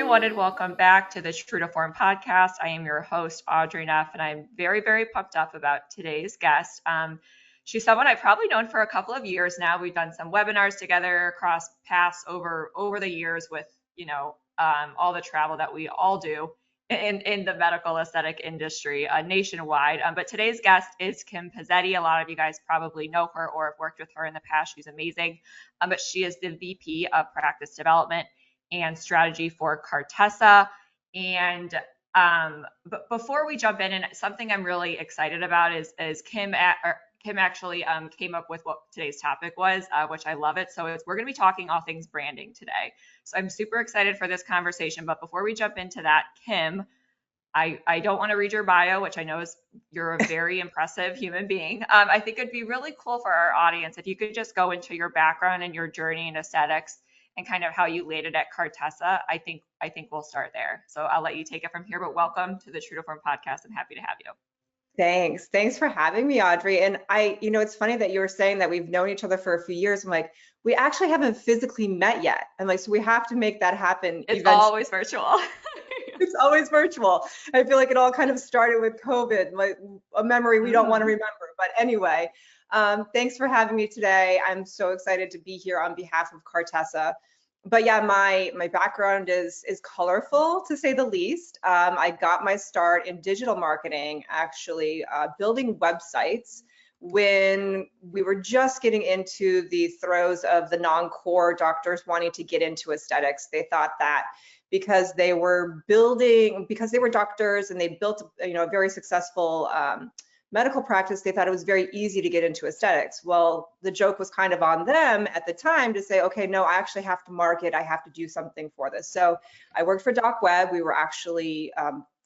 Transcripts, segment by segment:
everyone, and welcome back to the True to Form podcast. I am your host, Audrey Neff, and I'm very, very pumped up about today's guest. She's someone I've probably known for a couple of years now. We've done some webinars together across paths over the years with, all the travel that we all do in the medical aesthetic industry nationwide. But today's guest is Kim Pezzetti. A lot of you guys probably know her or have worked with her in the past. She's amazing. But she is the VP of Practice Development and Strategy for Cartessa. And but before we jump in, and something I'm really excited about is Kim actually came up with what today's topic was, which I love it. So we're going to be talking all things branding today. So I'm super excited for this conversation. But before we jump into that, Kim, I don't want to read your bio, which I know is you're a very impressive human being. I think it'd be really cool for our audience if you could just go into your background and your journey in aesthetics and kind of how you landed at Cartessa. I think we'll start there. So I'll let you take it from here, but welcome to the True to Form podcast. I'm happy to have you. Thanks for having me, Audrey. And it's funny that you were saying that we've known each other for a few years. I'm like, we actually haven't physically met yet. And like, so we have to make that happen. It's always virtual. It's always virtual. I feel like it all kind of started with COVID, like a memory we don't want to remember. But anyway, thanks for having me today. I'm so excited to be here on behalf of Cartessa. But yeah, my background is colorful, to say the least. I got my start in digital marketing, actually building websites when we were just getting into the throes of the non-core doctors wanting to get into aesthetics. They thought that because they were doctors and they built a very successful medical practice, they thought it was very easy to get into aesthetics. Well, the joke was kind of on them at the time to say, okay, no, I actually have to market, I have to do something for this. So I worked for Doc Web. We were actually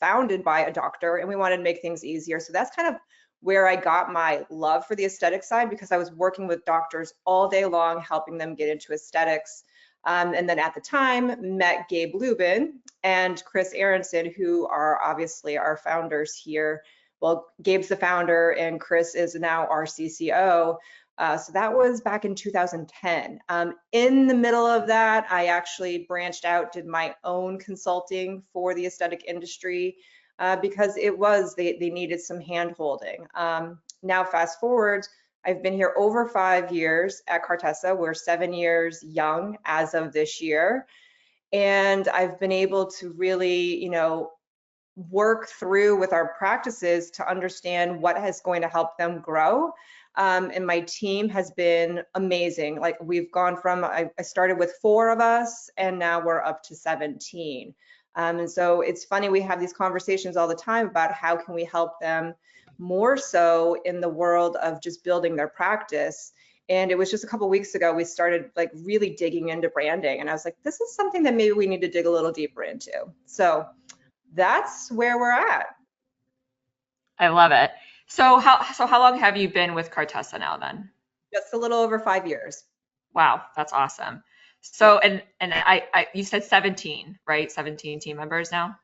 founded by a doctor and we wanted to make things easier. So that's kind of where I got my love for the aesthetic side, because I was working with doctors all day long, helping them get into aesthetics. And then at the time, met Gabe Lubin and Chris Aronson, who are obviously our founders here. Well, Gabe's the founder and Chris is now our CCO. So that was back in 2010. In the middle of that, I actually branched out, did my own consulting for the aesthetic industry because they needed some hand holding. Now fast forward, I've been here over 5 years at Cartessa. We're 7 years young as of this year. And I've been able to really, work through with our practices to understand what is going to help them grow. And my team has been amazing. Like we've gone from, I started with 4 of us and now we're up to 17. And so it's funny, we have these conversations all the time about how can we help them more so in the world of just building their practice. And it was just a couple of weeks ago, we started like really digging into branding. And I was like, this is something that maybe we need to dig a little deeper into. So that's where we're at. I love it. So how long have you been with Cartessa now then? Just a little over 5 years. Wow, that's awesome. So and I you said 17, right? 17 team members now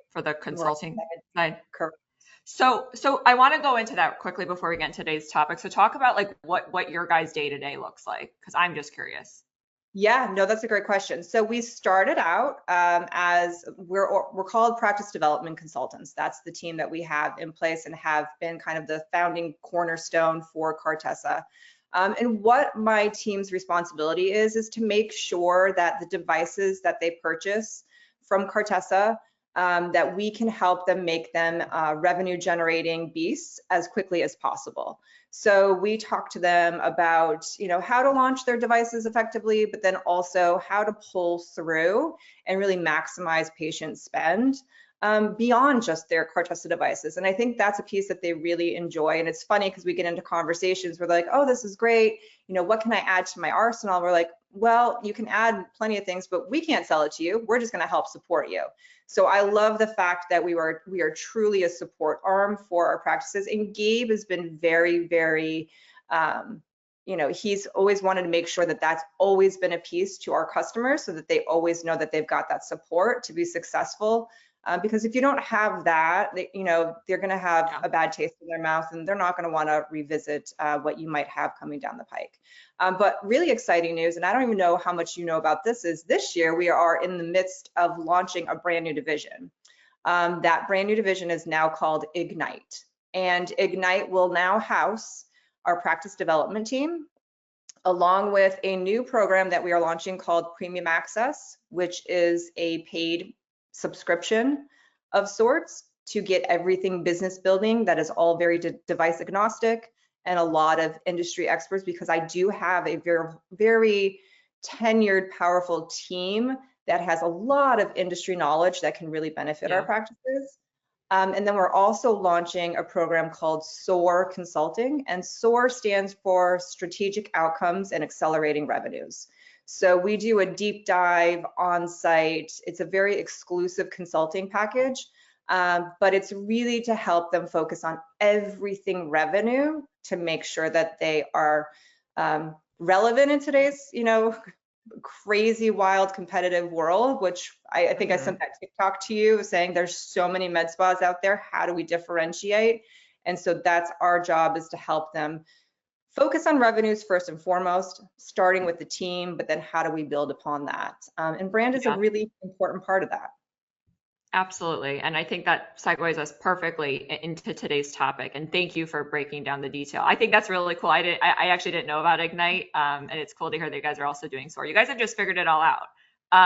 for the consulting side. Correct. So I want to go into that quickly before we get into today's topic. So talk about like what your guys' day-to-day looks like, because I'm just curious. Yeah, no, that's a great question. So we started out as we're called practice development consultants. That's the team that we have in place and have been kind of the founding cornerstone for Cartessa. And what my team's responsibility is to make sure that the devices that they purchase from Cartessa, that we can help them make them revenue generating beasts as quickly as possible. So we talk to them about, how to launch their devices effectively, but then also how to pull through and really maximize patient spend beyond just their Cartessa devices. And I think that's a piece that they really enjoy. And it's funny because we get into conversations where they're like, oh, this is great. What can I add to my arsenal? We're like, well, you can add plenty of things, but we can't sell it to you. We're just going to help support you. So I love the fact that we are truly a support arm for our practices. And Gabe has been very, very, he's always wanted to make sure that that's always been a piece to our customers so that they always know that they've got that support to be successful Because if you don't have that, they're going to have Yeah. a bad taste in their mouth, and they're not going to want to revisit what you might have coming down the pike. But really exciting news, and I don't even know how much you know about this, is this year we are in the midst of launching a brand new division. That brand new division is now called Ignite, and Ignite will now house our practice development team, along with a new program that we are launching called Premium Access, which is a paid subscription of sorts to get everything business building that is all very device agnostic and a lot of industry experts, because I do have a very, very tenured, powerful team that has a lot of industry knowledge that can really benefit our practices. And then we're also launching a program called SOAR Consulting, and SOAR stands for Strategic Outcomes and Accelerating Revenues. So we do a deep dive on site. It's a very exclusive consulting package, but it's really to help them focus on everything revenue to make sure that they are relevant in today's, crazy, wild, competitive world, which I think I sent that TikTok to you saying there's so many med spas out there. How do we differentiate? And so that's our job, is to help them focus on revenues first and foremost, starting with the team, but then how do we build upon that? And brand is a really important part of that. Absolutely. And I think that segues us perfectly into today's topic. And thank you for breaking down the detail. I think that's really cool. I actually didn't know about Ignite. And it's cool to hear that you guys are also doing SOAR. You guys have just figured it all out.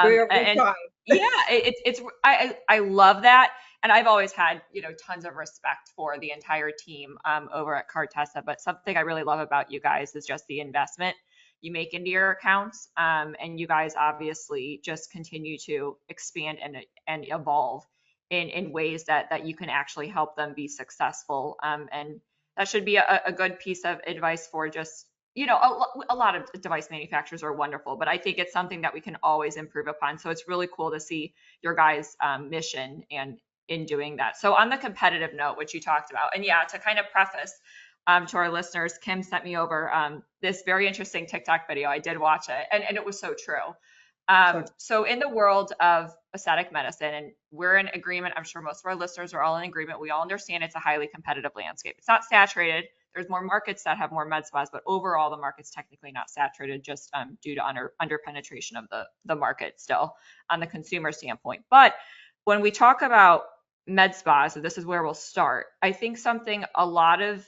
We're and trying. Yeah, I love that. And I've always had, tons of respect for the entire team over at Cartessa. But something I really love about you guys is just the investment you make into your accounts. And you guys obviously just continue to expand and evolve in ways that you can actually help them be successful. And that should be a good piece of advice for just, a lot of device manufacturers are wonderful, but I think it's something that we can always improve upon. So it's really cool to see your guys' mission and in doing that. So on the competitive note, which you talked about, and yeah, to kind of preface, to our listeners, Kim sent me over this very interesting TikTok video. I did watch it, and it was so true. So in the world of aesthetic medicine, and we're in agreement, I'm sure most of our listeners are all in agreement, we all understand it's a highly competitive landscape. It's not saturated. There's more markets that have more med spas, but overall the market's technically not saturated, just due to under penetration of the market still on the consumer standpoint. But when we talk about med spas, and this is where we'll start, I think something a lot of,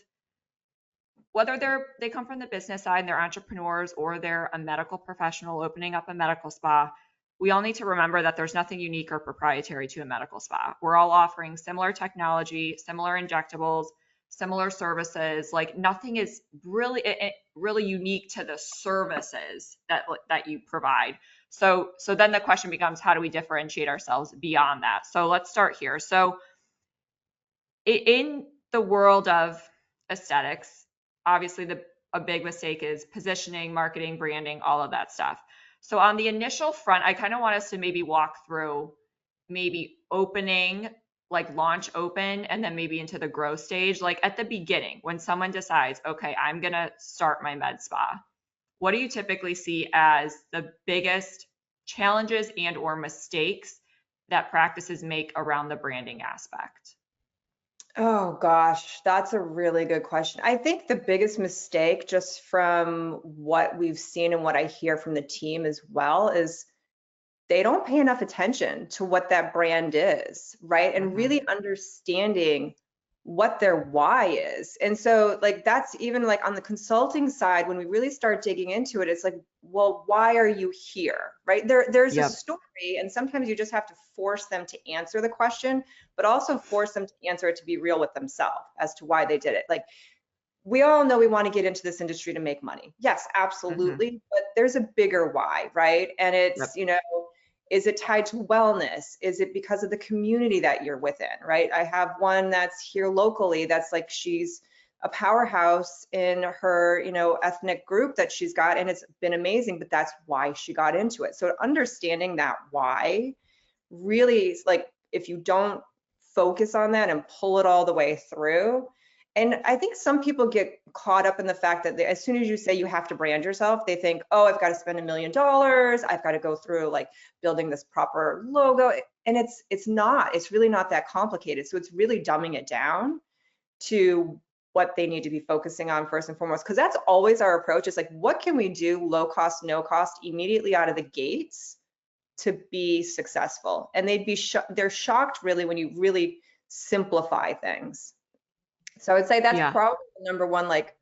whether they come from the business side and they're entrepreneurs, or they're a medical professional opening up a medical spa, we all need to remember that there's nothing unique or proprietary to a medical spa. We're all offering similar technology, similar injectables, similar services. Like nothing is really unique to the services that you provide. So then the question becomes, how do we differentiate ourselves beyond that? So let's start here. So in the world of aesthetics, obviously a big mistake is positioning, marketing, branding, all of that stuff. So on the initial front, I kind of want us to maybe walk through maybe opening, like launch open, and then maybe into the growth stage. Like at the beginning, when someone decides, okay, I'm going to start my med spa, what do you typically see as the biggest challenges and or mistakes that practices make around the branding aspect? Oh gosh, that's a really good question. I think the biggest mistake, just from what we've seen and what I hear from the team as well, is they don't pay enough attention to what that brand is, right? And really understanding what their why is. And so like that's even like on the consulting side, when we really start digging into it, it's like, well, why are you here, right? There's a story, and sometimes you just have to force them to answer the question, but also force them to answer it to be real with themselves as to why they did it. Like we all know we want to get into this industry to make money. Yes, absolutely. But there's a bigger why, right? And it's, is it tied to wellness? Is it because of the community that you're within, right? I have one that's here locally that's like, she's a powerhouse in her, ethnic group that she's got, and it's been amazing, but that's why she got into it. So understanding that why really is like, if you don't focus on that and pull it all the way through. And I think some people get caught up in the fact that as soon as you say you have to brand yourself, they think, oh, I've got to spend $1 million. I've got to go through like building this proper logo. And it's really not that complicated. So it's really dumbing it down to what they need to be focusing on first and foremost, because that's always our approach. Is like, what can we do low cost, no cost, immediately out of the gates to be successful? And they're shocked really when you really simplify things. So I would say that's Yeah. probably the number one like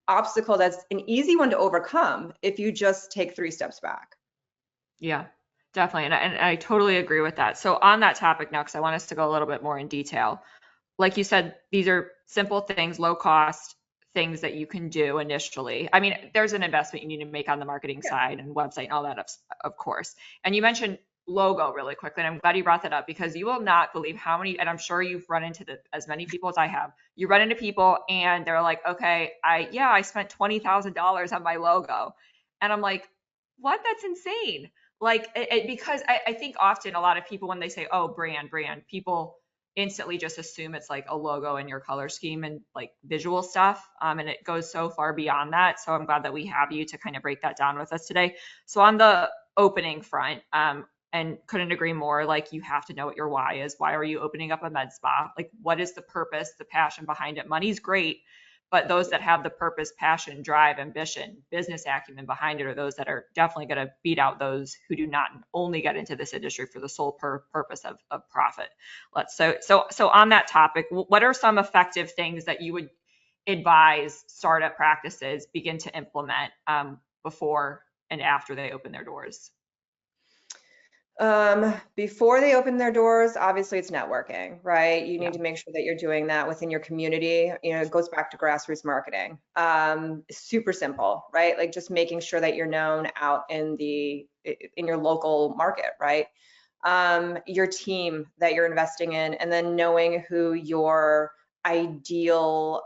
obstacle. That's an easy one to overcome if you just take 3 steps back. Yeah, definitely. And I totally agree with that. So on that topic now, because I want us to go a little bit more in detail, like you said, these are simple things, low cost things that you can do initially. I mean, there's an investment you need to make on the marketing side and website and all that, of course. And you mentioned logo really quickly, and I'm glad you brought that up because you will not believe how many, and I'm sure you've run into as many people as I have. You run into people and they're like, okay, I spent $20,000 on my logo. And I'm like, what? That's insane. Like, because I think often a lot of people, when they say, oh, brand, people instantly just assume it's like a logo and your color scheme and like visual stuff. And it goes so far beyond that. So I'm glad that we have you to kind of break that down with us today. So on the opening front, and couldn't agree more, like you have to know what your why is. Why are you opening up a med spa? Like, what is the purpose, the passion behind it? Money's great, but those that have the purpose, passion, drive, ambition, business acumen behind it are those that are definitely going to beat out those who do not only get into this industry for the sole purpose of profit. So on that topic, what are some effective things that you would advise startup practices begin to implement before and after they open their doors? Before they open their doors, obviously it's networking, right? You Yeah. need to make sure that you're doing that within your community. You know, it goes back to grassroots marketing. Super simple, right? Like just making sure that you're known out in your local market, right? Your team that you're investing in, and then knowing who your ideal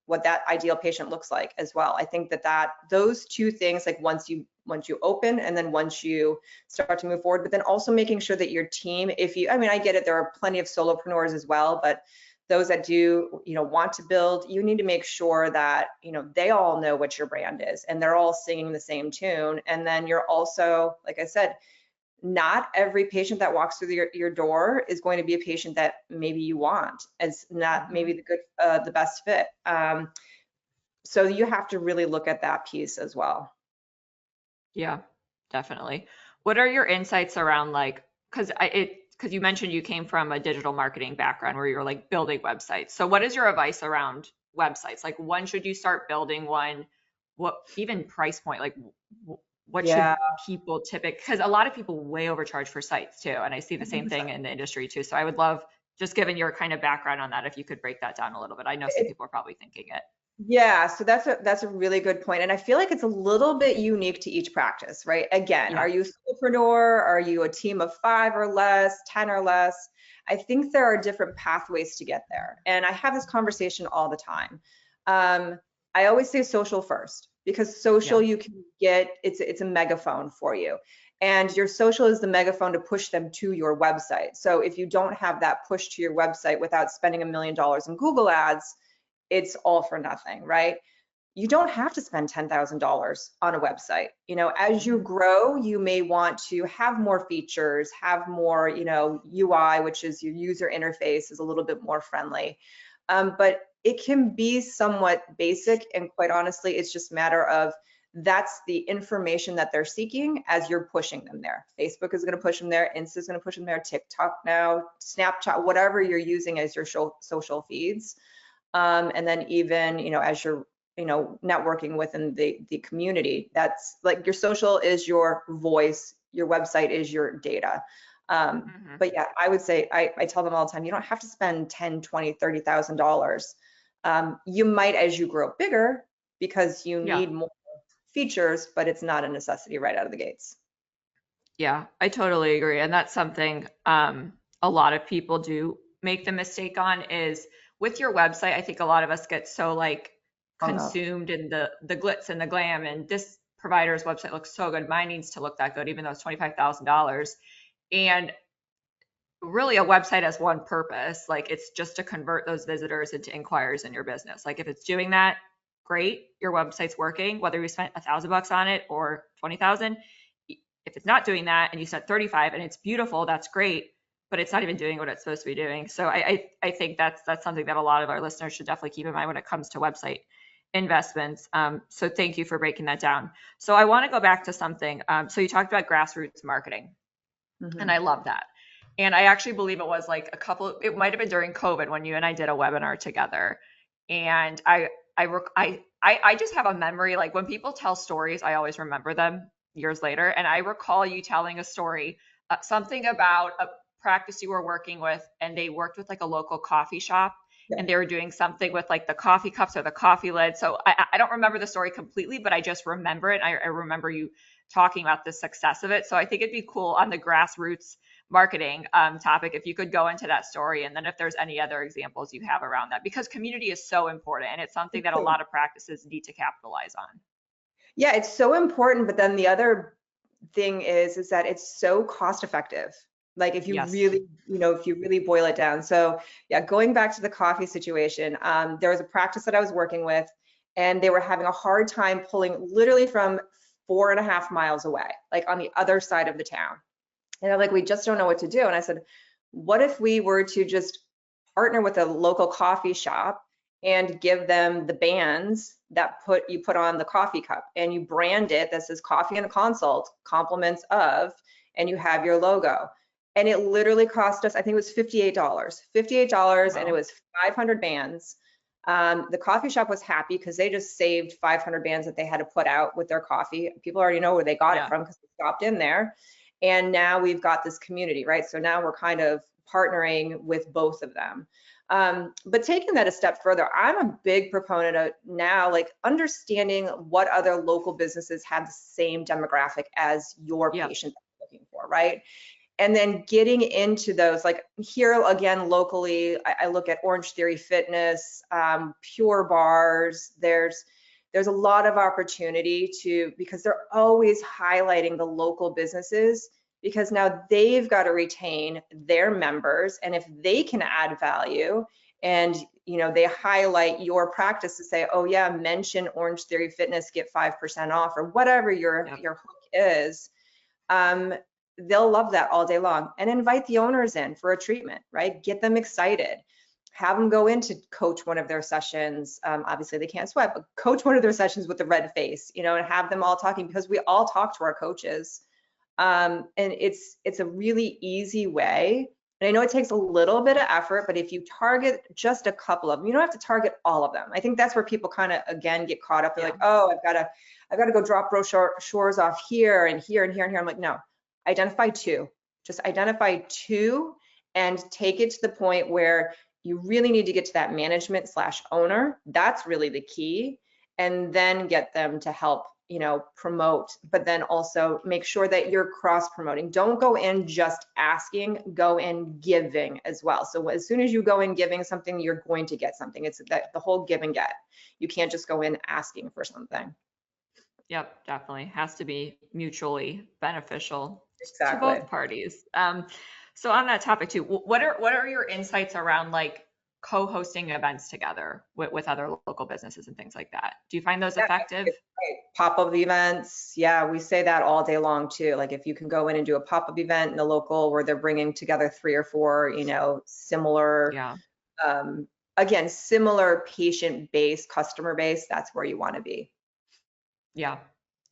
what that ideal patient looks like as well. I think that those 2 things, like once you open and then once you start to move forward, but then also making sure that your team, I mean, I get it, there are plenty of solopreneurs as well, but those that do, want to build, you need to make sure that, they all know what your brand is and they're all singing the same tune. And then you're also, like I said, not every patient that walks through your door is going to be a patient that maybe you want. It's not maybe the best fit. So you have to really look at that piece as well. Yeah, definitely. What are your insights around like, because you mentioned you came from a digital marketing background where you're like building websites. So what is your advice around websites? Like when should you start building one? What even price point? Like what should people typically, because a lot of people way overcharge for sites too. And I see the same thing in the industry too. So I would love, just given your kind of background on that, if you could break that down a little bit. I know some people are probably thinking it. Yeah, so that's a really good point. And I feel like it's a little bit unique to each practice, right? Again, Are you a solopreneur? Are you a team of 5 or less, 10 or less? I think there are different pathways to get there. And I have this conversation all the time. I always say social first, because social you can get, it's a megaphone for you. And your social is the megaphone to push them to your website. So if you don't have that push to your website without spending $1 million in Google ads, it's all for nothing, right? You don't have to spend $10,000 on a website. As you grow, you may want to have more features, have more, UI, which is your user interface is a little bit more friendly. But it can be somewhat basic, and quite honestly, it's just a matter of that's the information that they're seeking as you're pushing them there. Facebook is going to push them there, Insta is going to push them there, TikTok now, Snapchat, whatever you're using as your social feeds. And then even, as you're, networking within the community, that's like your social is your voice, your website is your data. But yeah, I would say, I tell them all the time, you don't have to spend $10, $20, $30,000. You might as you grow bigger because you need more features, but it's not a necessity right out of the gates. Yeah, I totally agree. And that's something a lot of people do make the mistake on is with your website. I think a lot of us get so like consumed in the glitz and the glam, and this provider's website looks so good. Mine needs to look that good, even though it's $25,000. And really a website has one purpose. Like it's just to convert those visitors into inquirers in your business. Like if it's doing that, great. Your website's working, whether you spent $1,000 on it or 20,000. if it's not doing that and you set 35 and it's beautiful, that's great, but it's not even doing what it's supposed to be doing. So I think that's something that a lot of our listeners should definitely keep in mind when it comes to website investments. So thank you for breaking that down. So I want to go back to something. So you talked about grassroots marketing, and I love that. And I actually believe it was like it might have been during COVID when you and I did a webinar together. And I just have a memory, like when people tell stories, I always remember them years later. And I recall you telling a story, something about a practice you were working with, and they worked with like a local coffee shop, and they were doing something with like the coffee cups or the coffee lid. So I don't remember the story completely, but I just remember it. I remember you talking about the success of it. So I think it'd be cool on the grassroots marketing topic if you could go into that story, and then if there's any other examples you have around that, because community is so important and it's something that a lot of practices need to capitalize on. Yeah, it's so important, but then the other thing is that it's so cost effective. Like if you really, if you really boil it down. So yeah, going back to the coffee situation, there was a practice that I was working with, and they were having a hard time pulling literally from 4.5 miles away, like on the other side of the town. And they're like, we just don't know what to do. And I said, what if we were to just partner with a local coffee shop and give them the bands that you put on the coffee cup, and you brand it that says coffee and a consult, compliments of, and you have your logo. And it literally cost us, I think it was $58, wow. And it was 500 bands. The coffee shop was happy because they just saved 500 bands that they had to put out with their coffee. People already know where they got it from because they stopped in there. And now we've got this community, right? So now we're kind of partnering with both of them. But taking that a step further, I'm a big proponent of now, like understanding what other local businesses have the same demographic as your patient are looking for, right? And then getting into those, like here again, locally, I look at Orange Theory Fitness, Pure Bars. There's a lot of opportunity because they're always highlighting the local businesses, because now they've got to retain their members. And if they can add value and they highlight your practice to say, oh yeah, mention Orange Theory Fitness, get 5% off, or whatever your hook is, they'll love that all day long. And invite the owners in for a treatment, right? Get them excited. Have them go in to coach one of their sessions. Obviously they can't sweat, but coach one of their sessions with a red face, and have them all talking, because we all talk to our coaches. And it's a really easy way. And I know it takes a little bit of effort, but if you target just a couple of them, you don't have to target all of them. I think that's where people kind of, again, get caught up. They're like, oh, I've got to go drop brochures off here and here and here and here. I'm like, no, identify two. Just identify two and take it to the point where you really need to get to that management/owner. That's really the key. And then get them to help, promote, but then also make sure that you're cross promoting. Don't go in just asking, go in giving as well. So as soon as you go in giving something, you're going to get something. It's the whole give and get. You can't just go in asking for something. Yep, definitely. Has to be mutually beneficial to both parties. So on that topic too, what are your insights around like co-hosting events together with other local businesses and things like that? Do you find those effective? Pop-up events, yeah, we say that all day long too. Like if you can go in and do a pop-up event in the local where they're bringing together 3 or 4, similar, again, similar patient base, customer base, that's where you want to be. Yeah,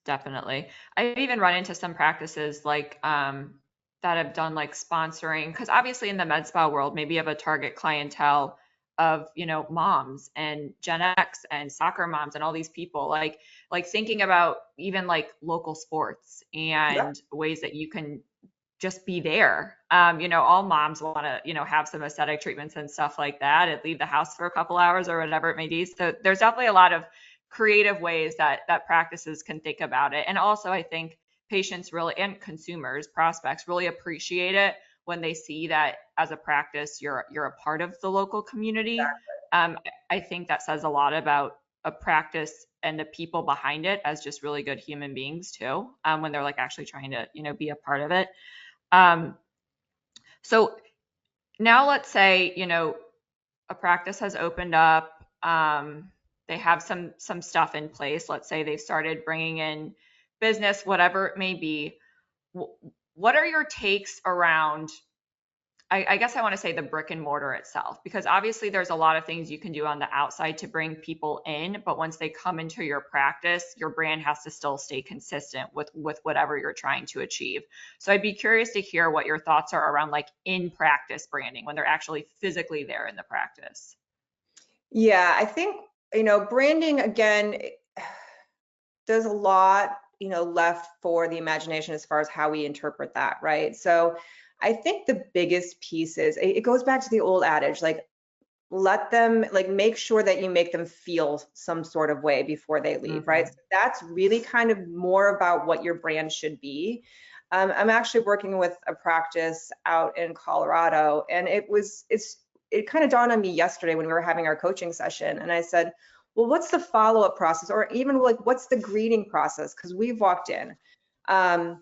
definitely. I've even run into some practices like that have done like sponsoring, because obviously in the med spa world, maybe you have a target clientele of moms and Gen X and soccer moms and all these people, like thinking about even like local sports and ways that you can just be there. All moms want to have some aesthetic treatments and stuff like that and leave the house for a couple hours or whatever it may be. So there's definitely a lot of creative ways that practices can think about it. And also I think patients really, and consumers, prospects really appreciate it when they see that as a practice, you're a part of the local community. I think that says a lot about a practice and the people behind it as just really good human beings too, when they're like actually trying to, be a part of it. So now let's say, a practice has opened up, they have some stuff in place. Let's say they've started bringing in business, whatever it may be. what are your takes around, I guess I want to say the brick and mortar itself, because obviously there's a lot of things you can do on the outside to bring people in, but once they come into your practice, your brand has to still stay consistent with whatever you're trying to achieve. So I'd be curious to hear what your thoughts are around like in practice branding when they're actually physically there in the practice. Yeah, I think, branding again, there's a lot, left for the imagination as far as how we interpret that, right? So I think the biggest piece is it goes back to the old adage, like let them, like make sure that you make them feel some sort of way before they leave, right? Mm-hmm. So that's really kind of more about what your brand should be. I'm actually working with a practice out in Colorado, and it kind of dawned on me yesterday when we were having our coaching session, and I said, well, what's the follow-up process, or even like what's the greeting process? Because we've walked in. Are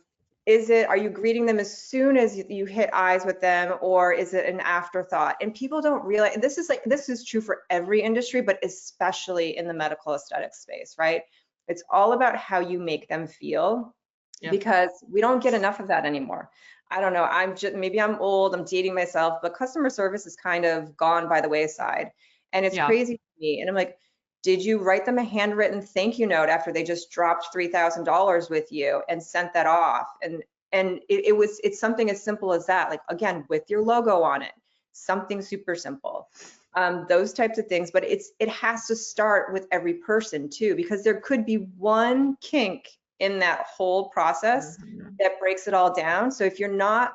you greeting them as soon as you hit eyes with them, or is it an afterthought? And people don't realize, and this is true for every industry, but especially in the medical aesthetics space, right? It's all about how you make them feel, Yep. because we don't get enough of that anymore. I don't know, maybe I'm old, I'm dating myself, but customer service is kind of gone by the wayside. And it's Yeah. crazy to me. And I'm like, did you write them a handwritten thank you note after they just dropped $3,000 with you and sent that off? And it's something as simple as that, like again, with your logo on it, something super simple. Those types of things, but it has to start with every person too, because there could be one kink in that whole process Mm-hmm. that breaks it all down. So if you're not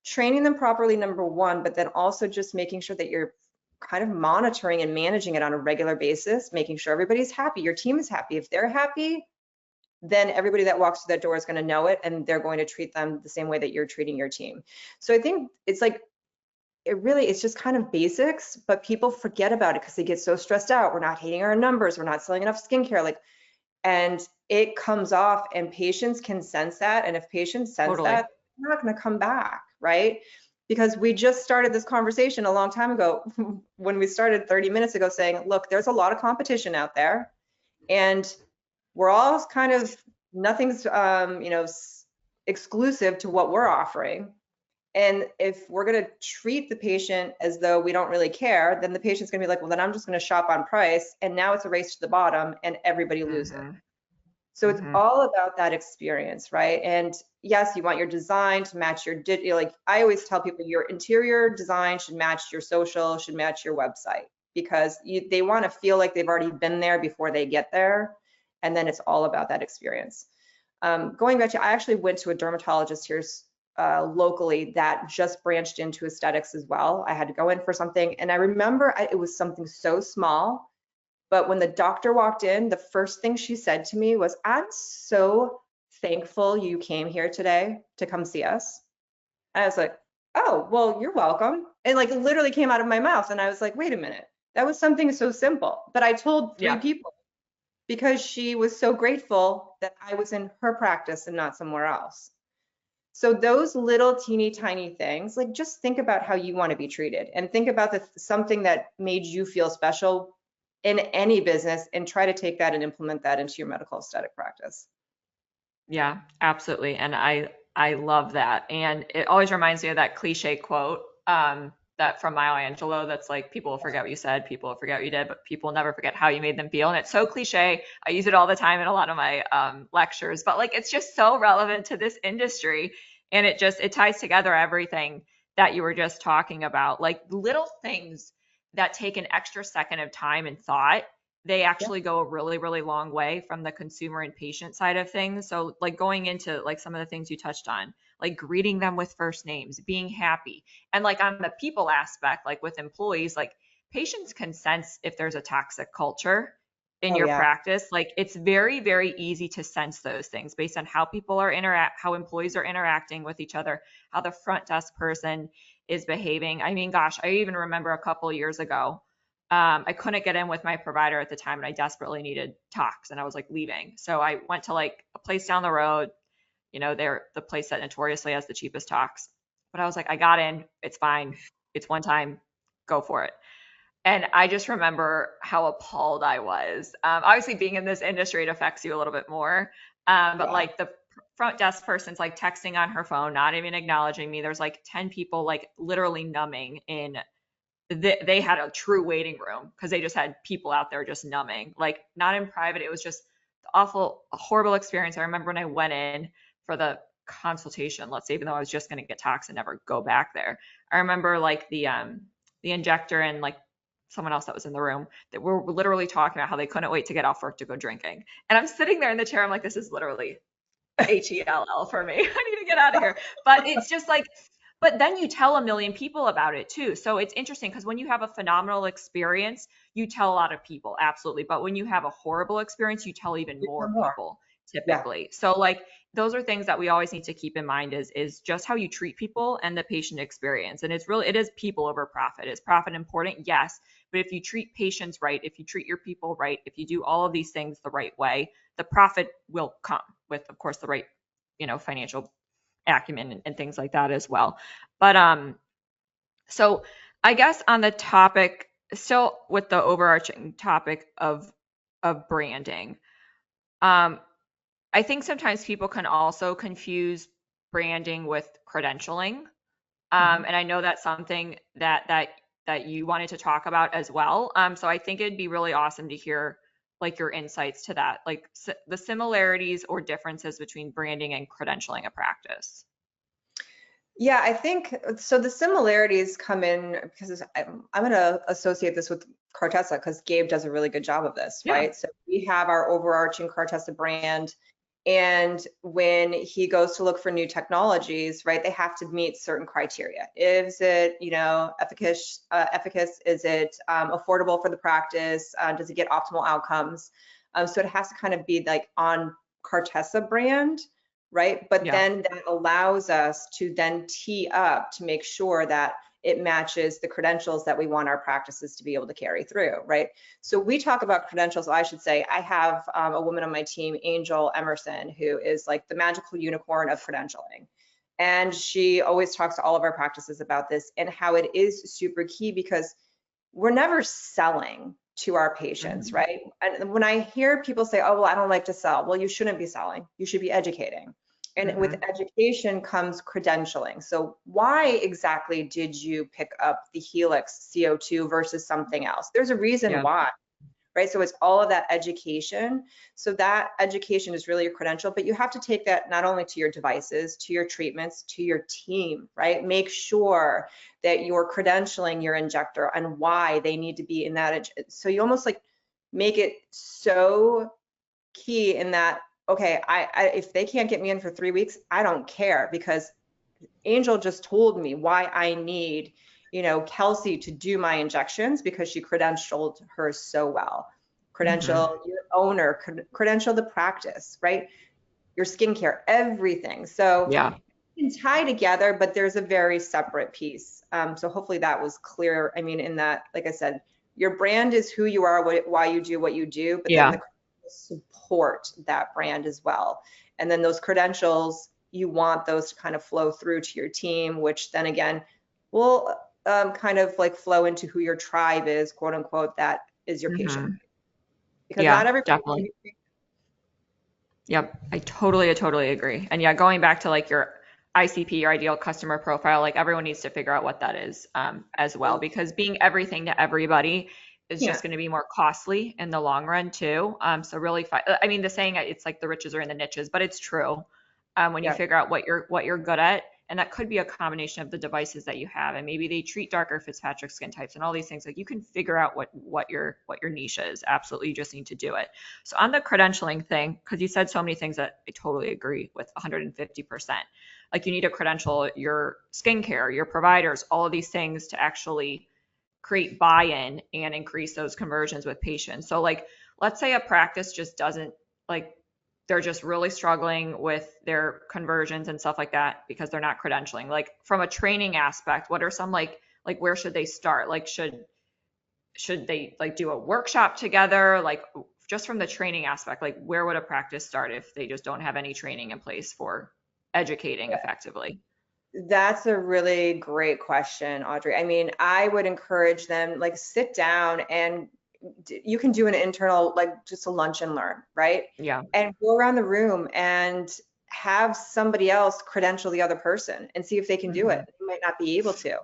training them properly, number one, but then also just making sure that you're kind of monitoring and managing it on a regular basis, making sure everybody's happy, your team is happy. If they're happy, then everybody that walks through that door is going to know it, and they're going to treat them the same way that you're treating your team. So I think it's like, it's just kind of basics, but people forget about it because they get so stressed out. We're not hitting our numbers. We're not selling enough skincare. And it comes off, and patients can sense that. And if patients sense Totally. that, they're not going to come back, right? Because we just started this conversation a long time ago when we started 30 minutes ago saying, look, there's a lot of competition out there, and we're all kind of, nothing's, exclusive to what we're offering. And if we're going to treat the patient as though we don't really care, then the patient's going to be like, well, then I'm just going to shop on price. And now it's a race to the bottom and everybody loses. Mm-hmm. So it's Mm-hmm. all about that experience, right? And yes, you want your design to match your like I always tell people, your interior design should match your social, should match your website, because they want to feel like they've already been there before they get there. And then it's all about that experience. Going back to, I actually went to a dermatologist here locally that just branched into aesthetics as well. I had to go in for something, and I remember it was something so small, but when the doctor walked in, the first thing she said to me was, I'm so thankful you came here today to come see us. And I was like, oh, well, you're welcome. And like literally came out of my mouth. And I was like, wait a minute, that was something so simple. But I told 3 Yeah. people because she was so grateful that I was in her practice and not somewhere else. So those little teeny tiny things, like just think about how you want to be treated, and think about something that made you feel special in any business, and try to take that and implement that into your medical aesthetic practice. Yeah, absolutely. And I love that. And it always reminds me of that cliche quote, that from Maya Angelou, that's like, people will forget what you said, people will forget what you did, but people will never forget how you made them feel. And it's so cliche. I use it all the time in a lot of my lectures, but like it's just so relevant to this industry. And it ties together everything that you were just talking about. Like little things that take an extra second of time and thought, they Yeah. actually go a really, really long way from the consumer and patient side of things. So like going into like some of the things you touched on, like greeting them with first names, being happy. And like on the people aspect, like with employees, like patients can sense if there's a toxic culture in Oh your yeah. practice. Like it's very, very easy to sense those things based on how people are how employees are interacting with each other, how the front desk person is behaving. I mean, gosh, I even remember a couple of years ago, I couldn't get in with my provider at the time, and I desperately needed tox, and I was like leaving. So I went to like a place down the road. They're the place that notoriously has the cheapest tox. But I was like, I got in. It's fine. It's one time. Go for it. And I just remember how appalled I was. Obviously, being in this industry, it affects you a little bit more. But Yeah. like front desk person's like texting on her phone, not even acknowledging me. There's like 10 people like literally numbing in they had a true waiting room because they just had people out there just numbing, like not in private. It was just awful, horrible experience. I remember when I went in for the consultation, let's say, even though I was just going to get tox and never go back there. I remember like the injector and like someone else that was in the room that were literally talking about how they couldn't wait to get off work to go drinking. And I'm sitting there in the chair. I'm like, this is literally HELL for me. I need to get out of here. But it's just like, but then you tell a million people about it too. So it's interesting because when you have a phenomenal experience, you tell a lot of people, absolutely. But when you have a horrible experience, you tell even more people typically. So like those are things that we always need to keep in mind is just how you treat people and the patient experience. And it is people over profit. Is profit important? Yes. But if you treat patients right, if you treat your people right, if you do all of these things the right way, the profit will come with, of course, the right, financial acumen and things like that as well. But so I guess on the topic, still with the overarching topic of branding, I think sometimes people can also confuse branding with credentialing. And I know that's something that you wanted to talk about as well. So I think it'd be really awesome to hear like your insights to that, like the similarities or differences between branding and credentialing a practice. Yeah, I think so. The similarities come in because I'm going to associate this with Cartessa because Gabe does a really good job of this, Yeah. right? So we have our overarching Cartessa brand. And when he goes to look for new technologies, right, they have to meet certain criteria. Is it, efficacious? Is it affordable for the practice? Does it get optimal outcomes? So it has to kind of be like on Cartessa brand, right? But then that allows us to then tee up to make sure that it matches the credentials that we want our practices to be able to carry through, right? So we talk about credentials. I should say I have a woman on my team, Angel Emerson, who is like the magical unicorn of credentialing. And she always talks to all of our practices about this and how it is super key because we're never selling to our patients, right? And when I hear people say, oh, well, I don't like to sell. Well, you shouldn't be selling. You should be educating. And with education comes credentialing. So why exactly did you pick up the Helix CO2 versus something else? There's a reason why, right? So it's all of that education. So that education is really your credential, but you have to take that not only to your devices, to your treatments, to your team, right? Make sure that you're credentialing your injector and why they need to be in that. So you almost like make it so key in that, okay, if they can't get me in for 3 weeks, I don't care because Angel just told me why I need, Kelsey to do my injections because she credentialed her so well. Credential your owner, credential the practice, right? Your skincare, everything. So you can tie together, but there's a very separate piece. So hopefully that was clear. I mean, in that, like I said, your brand is who you are, why you do what you do, but then the support that brand as well. And then those credentials, you want those to kind of flow through to your team, which then again will kind of like flow into who your tribe is, quote unquote, that is your patient. Because not everybody. Definitely. Yep, I totally agree. And yeah, going back to like your ICP, your ideal customer profile, like everyone needs to figure out what that is as well, because being everything to everybody is just going to be more costly in the long run too. So really, I mean, the saying it's like the riches are in the niches, but it's true. When you figure out what you're good at, and that could be a combination of the devices that you have, and maybe they treat darker Fitzpatrick skin types and all these things. Like you can figure out what your niche is. Absolutely, you just need to do it. So on the credentialing thing, because you said so many things that I totally agree with 150%. Like you need to credential your skincare, your providers, all of these things to actually create buy-in and increase those conversions with patients. So like, let's say a practice just doesn't like, they're just really struggling with their conversions and stuff like that because they're not credentialing. Like from a training aspect, what are some like where should they start? Like should they like do a workshop together? Like just from the training aspect, like where would a practice start if they just don't have any training in place for educating effectively? That's a really great question, Audrey. I mean, I would encourage them, like sit down and you can do an internal, like just a lunch and learn, right? Yeah. And go around the room and have somebody else credential the other person and see if they can do it. They might not be able to.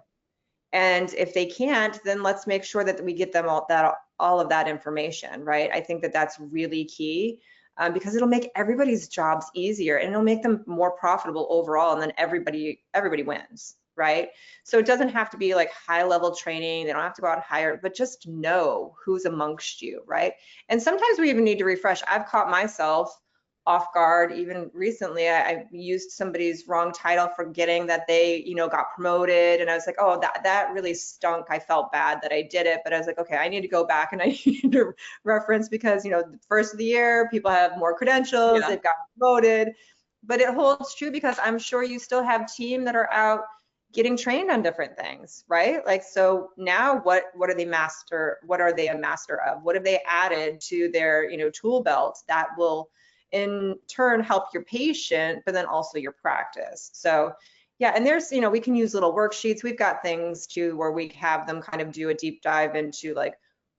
And if they can't, then let's make sure that we get them all of that information, right? I think that that's really key, because it'll make everybody's jobs easier and it'll make them more profitable overall, and then everybody wins, right? So it doesn't have to be like high level training. They don't have to go out and hire, but just know who's amongst you, right? And sometimes we even need to refresh. I've caught myself off guard. Even recently, I used somebody's wrong title, forgetting that they, got promoted. And I was like, oh, that really stunk. I felt bad that I did it, but I was like, okay, I need to go back and I need to reference, because, the first of the year, people have more credentials, they've got promoted, but it holds true because I'm sure you still have team that are out getting trained on different things, right? Like, so now what are they a master of? What have they added to their, tool belt that will in turn help your patient, but then also your practice? So yeah, and there's, we can use little worksheets. We've got things too where we have them kind of do a deep dive into like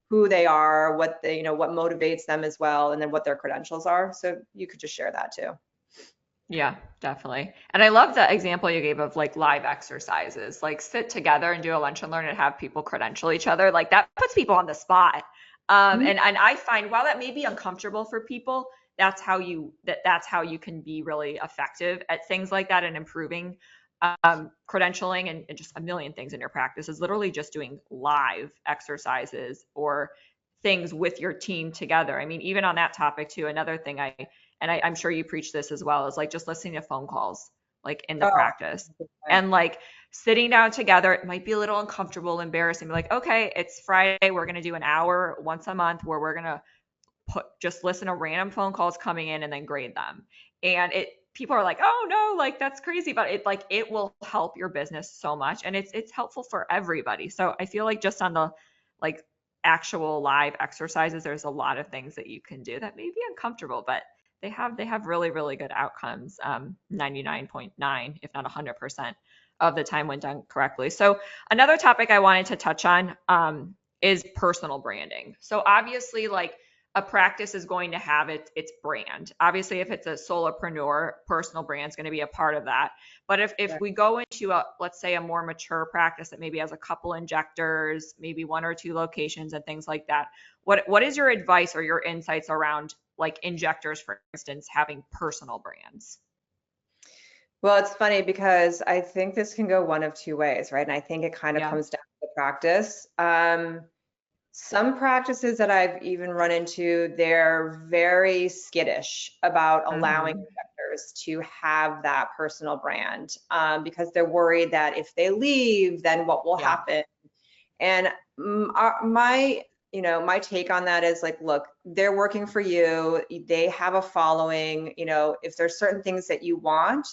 who they are, what they, what motivates them as well, and then what their credentials are. So you could just share that too. Yeah, definitely. And I love the example you gave of like live exercises, like sit together and do a lunch and learn and have people credential each other. Like that puts people on the spot. And I find while that may be uncomfortable for people, that's how you can be really effective at things like that and improving credentialing and just a million things in your practice is literally just doing live exercises or things with your team together. I mean, even on that topic too, another thing I'm sure you preach this as well, is like just listening to phone calls, like in the practice and like sitting down together. It might be a little uncomfortable, embarrassing, but like, okay, it's Friday. We're going to do an hour once a month where we're going to just listen to random phone calls coming in and then grade them. And people are like, oh no, like that's crazy, but it will help your business so much. And it's helpful for everybody. So I feel like just on the like actual live exercises, there's a lot of things that you can do that may be uncomfortable, but they have really, really good outcomes, 99.9, if not 100% of the time when done correctly. So another topic I wanted to touch on is personal branding. So obviously, like a practice is going to have its brand. Obviously, if it's a solopreneur, personal brand is going to be a part of that. But if we go into let's say a more mature practice that maybe has a couple injectors, maybe 1 or 2 locations and things like that, what is your advice or your insights around like injectors, for instance, having personal brands? Well, it's funny because I think this can go one of 2 ways, right? And I think it kind of comes down to the practice. Some practices that I've even run into, they're very skittish about allowing injectors to have that personal brand, because they're worried that if they leave, then what will happen? And my take on that is like, look, they're working for you. They have a following. If there's certain things that you want,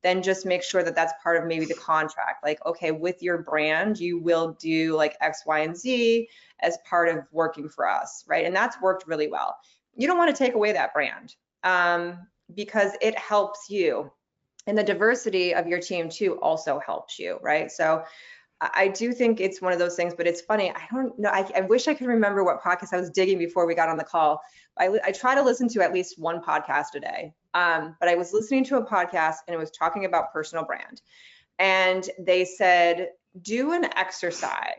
then just make sure that that's part of maybe the contract. Like, okay, with your brand, you will do like X, Y, and Z as part of working for us, right? And that's worked really well. You don't want to take away that brand, because it helps you. And the diversity of your team too also helps you, right? So I do think it's one of those things, but it's funny. I don't know. I wish I could remember what podcast I was digging before we got on the call. I try to listen to at least one podcast a day. But I was listening to a podcast and it was talking about personal brand. And they said, do an exercise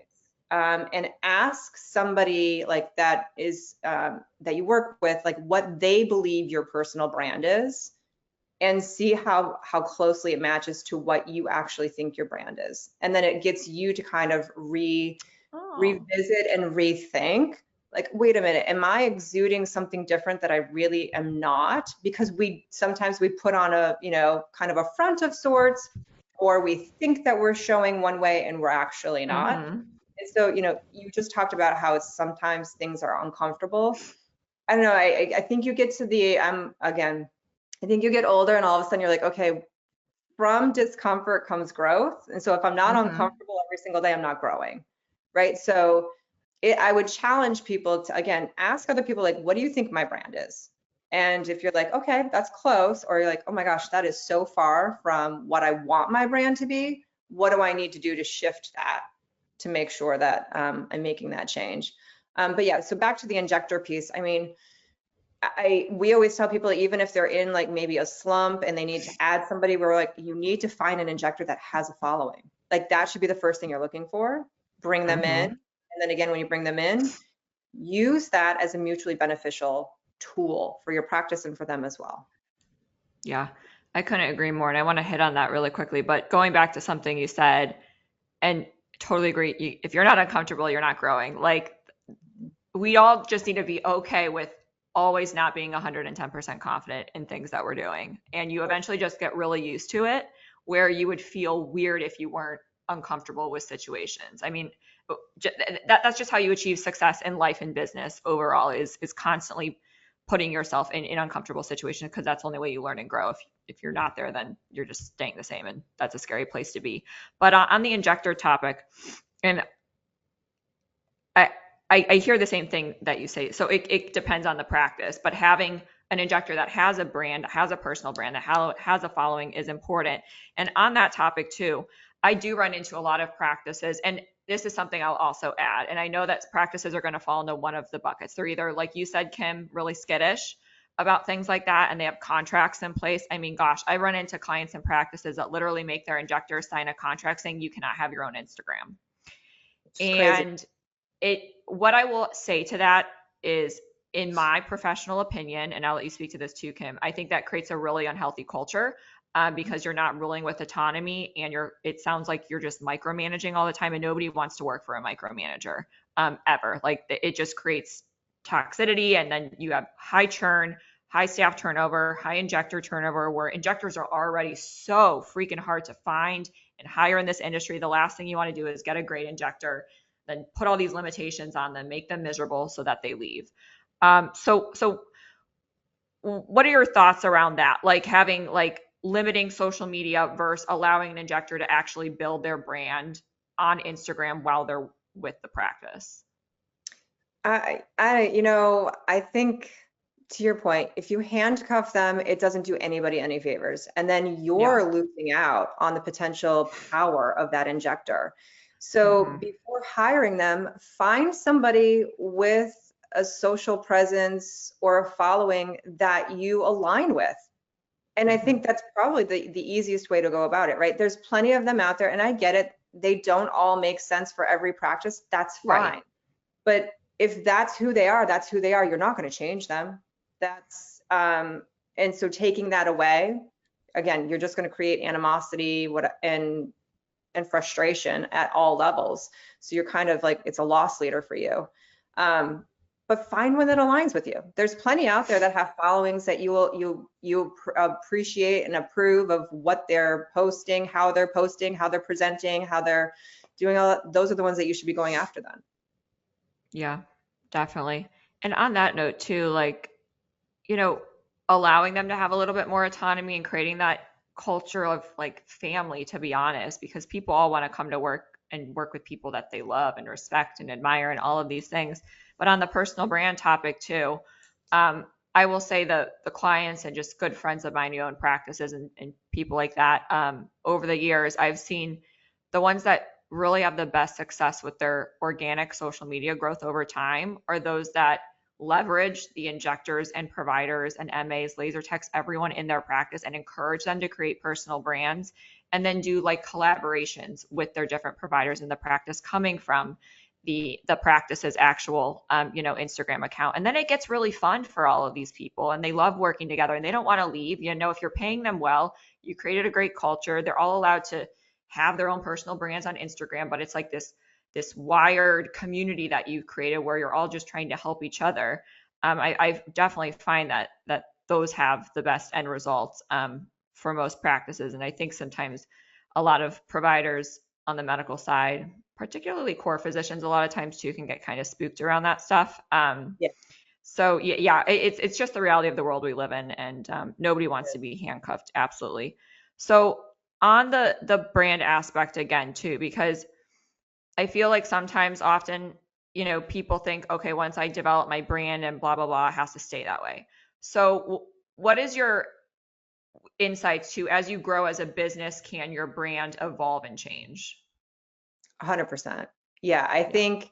and ask somebody like that is that you work with, like what they believe your personal brand is, and see how closely it matches to what you actually think your brand is. And then it gets you to kind of revisit and rethink, like, wait a minute, am I exuding something different that I really am not? Because sometimes we put on a, kind of a front of sorts, or we think that we're showing one way and we're actually not. And so, you just talked about how sometimes things are uncomfortable. I don't know, I think you get to the, again, I think you get older and all of a sudden you're like, okay, from discomfort comes growth. And so if I'm not uncomfortable every single day, I'm not growing, right? So I would challenge people to, again, ask other people, like, what do you think my brand is? And if you're like, okay, that's close, or you're like, oh my gosh, that is so far from what I want my brand to be, what do I need to do to shift that to make sure that I'm making that change? But yeah, so back to the injector piece. I mean, we always tell people, even if they're in like maybe a slump and they need to add somebody, we're like, you need to find an injector that has a following. Like that should be the first thing you're looking for. Bring them in. Mm-hmm. And then again, when you bring them in, use that as a mutually beneficial tool for your practice and for them as well. Yeah, I couldn't agree more. And I want to hit on that really quickly. But going back to something you said, and totally agree, if you're not uncomfortable, you're not growing. Like, we all just need to be okay with always not being 110% confident in things that we're doing. And you eventually just get really used to it, where you would feel weird if you weren't uncomfortable with situations. I mean, that's just how you achieve success in life and business overall, is constantly putting yourself in uncomfortable situations, because that's the only way you learn and grow. If you're not there, then you're just staying the same, and that's a scary place to be. But on the injector topic, and I hear the same thing that you say. So it depends on the practice, but having an injector that has a brand, has a personal brand, that has a following is important. And on that topic too, I do run into a lot of practices, and this is something I'll also add. And I know that practices are going to fall into one of the buckets. They're either, like you said, Kim, really skittish about things like that, and they have contracts in place. I mean, gosh, I run into clients and practices that literally make their injectors sign a contract saying you cannot have your own Instagram. And what I will say to that is, in my professional opinion, and I'll let you speak to this too, Kim, I think that creates a really unhealthy culture, because you're not ruling with autonomy, and it sounds like you're just micromanaging all the time, and nobody wants to work for a micromanager, ever. Like, it just creates toxicity, and then you have high churn, high staff turnover, high injector turnover, where injectors are already so freaking hard to find and hire in this industry. The last thing you want to do is get a great injector, then put all these limitations on them, make them miserable so that they leave. So what are your thoughts around that? Like, having, like, limiting social media versus allowing an injector to actually build their brand on Instagram while they're with the practice? I think, to your point, if you handcuff them, it doesn't do anybody any favors. And then you're losing out on the potential power of that injector. So before hiring them, find somebody with a social presence or a following that you align with. And I think that's probably the easiest way to go about it, right? There's plenty of them out there, and I get it. They don't all make sense for every practice. That's fine. Right. But if that's who they are, that's who they are. You're not going to change them. And so taking that away, again, you're just going to create animosity and frustration at all levels. So you're kind of like, it's a loss leader for you. But find one that aligns with you. There's plenty out there that have followings that you appreciate and approve of what they're posting, how they're presenting, how they're doing all that. Those are the ones that you should be going after then. Yeah, definitely. And on that note too, like, allowing them to have a little bit more autonomy and creating that culture of, like, family, to be honest, because people all want to come to work and work with people that they love and respect and admire and all of these things. But on the personal brand topic too, I will say that the clients and just good friends of mine who own practices and people like that, over the years, I've seen the ones that really have the best success with their organic social media growth over time are those that leverage the injectors and providers and MAs, laser techs, everyone in their practice, and encourage them to create personal brands, and then do, like, collaborations with their different providers in the practice coming from the practice's actual Instagram account. And then it gets really fun for all of these people, and they love working together, and they don't want to leave. If you're paying them well, you created a great culture, they're all allowed to have their own personal brands on Instagram, but it's like this wired community that you've created where you're all just trying to help each other. I definitely find that those have the best end results, for most practices. And I think sometimes a lot of providers on the medical side, particularly core physicians, a lot of times too, can get kind of spooked around that stuff. So yeah, it's just the reality of the world we live in, and nobody wants to be handcuffed. Absolutely. So on the brand aspect again too, because I feel like sometimes often, people think, okay, once I develop my brand and blah, blah, blah, it has to stay that way. So what is your insights to, as you grow as a business, can your brand evolve and change? 100%. Yeah, I think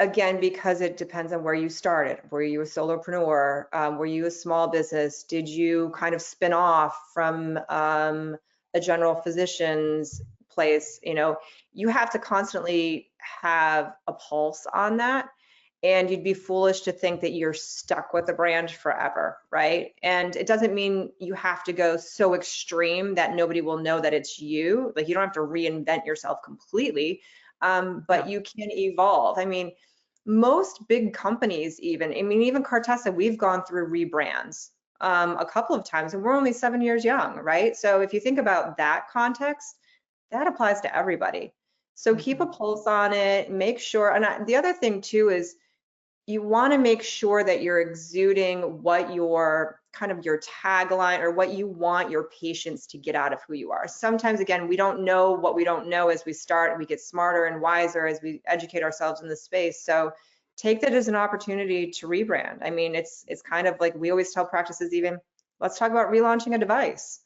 again, because it depends on where you started. Were you a solopreneur? Were you a small business? Did you kind of spin off from a general physician's place? You know, you have to constantly have a pulse on that. And you'd be foolish to think that you're stuck with a brand forever, right? And it doesn't mean you have to go so extreme that nobody will know that it's you. Like, you don't have to reinvent yourself completely, but Yeah. you can evolve. I mean, most big companies, even Cartessa, we've gone through rebrands a couple of times, and we're only 7 years young, right? So if you think about that context, that applies to everybody. So keep a Mhm. pulse on it, make sure. And the other thing too is, you want to make sure that you're exuding what your kind of your tagline or what you want your patients to get out of who you are. Sometimes, again, we don't know what we don't know as we start, and we get smarter and wiser as we educate ourselves in this space. So take that as an opportunity to rebrand. I mean, it's kind of like we always tell practices, even, let's talk about relaunching a device.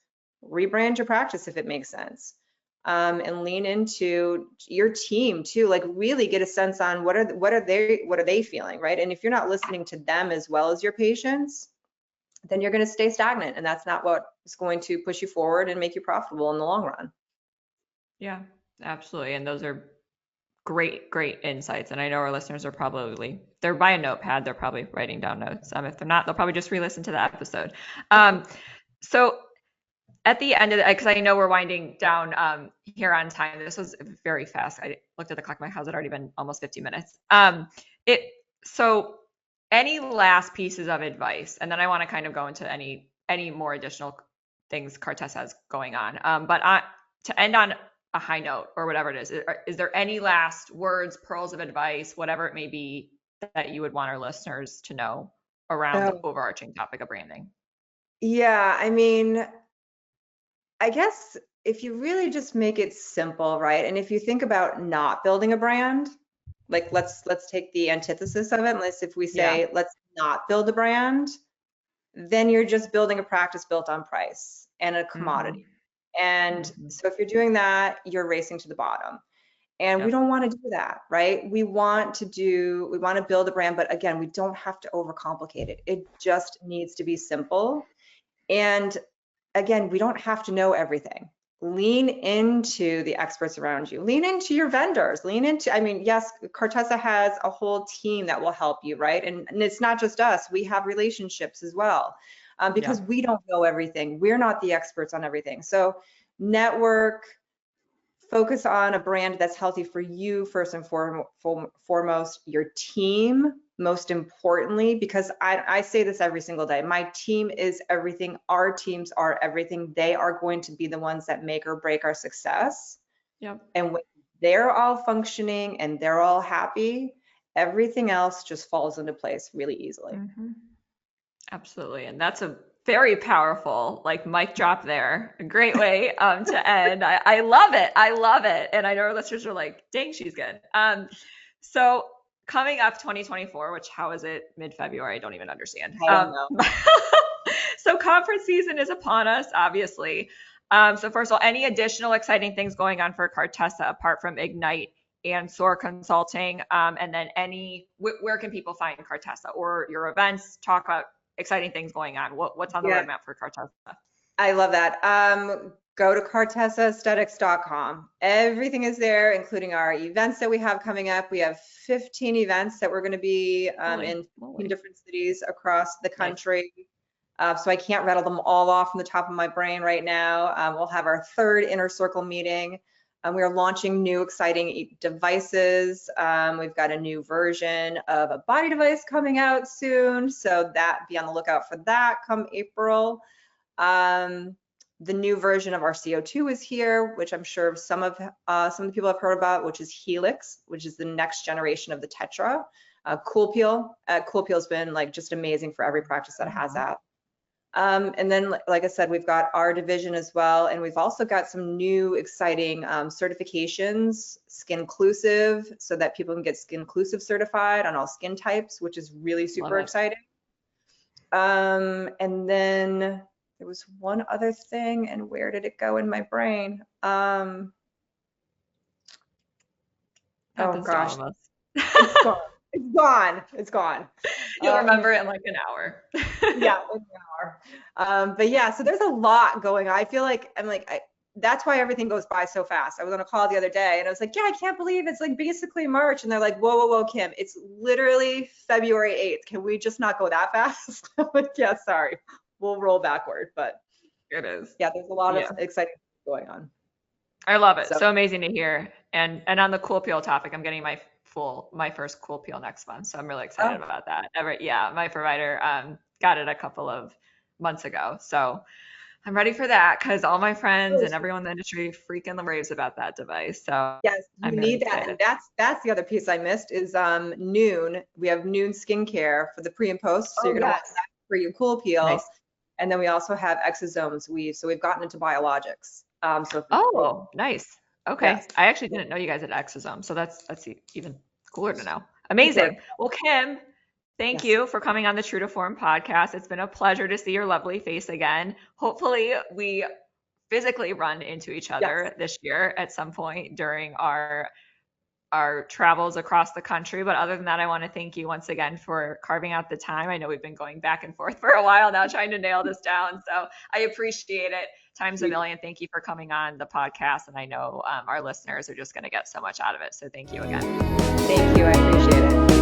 Rebrand your practice if it makes sense. And lean into your team too. Like, really get a sense on what are they feeling, right? And if you're not listening to them as well as your patients, then you're going to stay stagnant, and that's not what is going to push you forward and make you profitable in the long run. Yeah, absolutely. And those are great, great insights. And I know our listeners are probably, they're by a notepad, they're probably writing down notes. If they're not, they'll probably just re-listen to the episode. So at the end of it, because I know we're winding down here on time. This was very fast. I looked at the clock. My house had already been almost 50 minutes. It So any last pieces of advice, and then I want to kind of go into any more additional things Cartessa has going on. But to end on a high note or whatever it is there any last words, pearls of advice, whatever it may be, that you would want our listeners to know around the Oh, overarching topic of branding? yeah. I mean, I guess if you really just make it simple, right? And if you think about not building a brand, like, let's take the antithesis of it. Unless if we Yeah. say let's not build a brand, then you're just building a practice built on price and a Mm-hmm. commodity. And Mm-hmm. so if you're doing that, you're racing to the bottom. And we Yep. don't want to do that, right? We want to build a brand, but again, we don't have to overcomplicate it. It just needs to be simple. And again, we don't have to know everything. Lean into the experts around you. Lean into your vendors. I mean, yes, Cartessa has a whole team that will help you, right? And it's not just us. We have relationships as well, because Yep. we don't know everything. We're not the experts on everything. So network, focus on a brand that's healthy for you first and foremost, your team most importantly, because I say this every single day. My team is everything. Our teams are everything. They are going to be the ones that make or break our success. Yep. And when they're all functioning and they're all happy, everything else just falls into place really easily. Mm-hmm. Absolutely. And that's a very powerful, like, mic drop there. A great way to end. I love it. I love it. And I know our listeners are like, dang, she's good. So coming up 2024, which, how is it mid-February? I don't even understand. I don't know. So conference season is upon us, obviously. So first of all, any additional exciting things going on for Cartessa apart from Ignite and SOAR Consulting? And then where can people find Cartessa or your events? Talk about exciting things going on. What's on the Yeah. roadmap for Cartessa? I love that. Go to cartessaesthetics.com. Everything is there, including our events that we have coming up. We have 15 events that we're going to be Holy in 15 moly. different cities across the Nice. country. So I can't rattle them all off from the top of my brain right now. We'll have our third Inner Circle meeting. We are launching new exciting devices. We've got a new version of a body device coming out soon. So be on the lookout for that come April. The new version of our CO2 is here, which I'm sure some of the people have heard about, which is Helix, which is the next generation of the Tetra. CoolPeel. CoolPeel's been like just amazing for every practice that has that. And then, like I said, we've got our division as well, and we've also got some new exciting certifications, Skinclusive, so that people can get Skinclusive certified on all skin types, which is really super exciting. And then there was one other thing, and where did it go in my brain? Oh Happens to all gosh, of us. it's gone. It's gone. It's gone. You'll remember it in like an hour. Yeah, in an hour. But yeah, so there's a lot going on. I feel like that's why everything goes by so fast. I was on a call the other day and I was like, yeah, I can't believe it's like basically March. And they're like, whoa, whoa, whoa, Kim, it's literally February 8th. Can we just not go that fast? I'm like, yeah, sorry, we'll roll backward. But It is. yeah, there's a lot of exciting going on. I love it. So amazing to hear. And on the Cool Peel topic, I'm getting my first Cool Peel next month. So I'm really excited about that. Yeah, my provider got it a couple of months ago. So I'm ready for that because all my friends and everyone in the industry freaking raves about that device. So yes, you need that. And that's the other piece I missed is Noon. We have Noon skincare for the pre and post. So you're gonna want that for your Cool Peel. Nice. And then we also have exosomes weave. So we've gotten into biologics. Nice. Okay. Yes. I actually didn't know you guys had exosomes. So that's even cooler to know. Amazing. Well, Kim, thank you for coming on the True to Form podcast. It's been a pleasure to see your lovely face again. Hopefully we physically run into each other this year at some point during our travels across the country. But other than that, I want to thank you once again for carving out the time. I know we've been going back and forth for a while now trying to nail this down. So I appreciate it. Times a million. Thank you for coming on the podcast. And I know our listeners are just going to get so much out of it. So thank you again. Thank you. I appreciate it.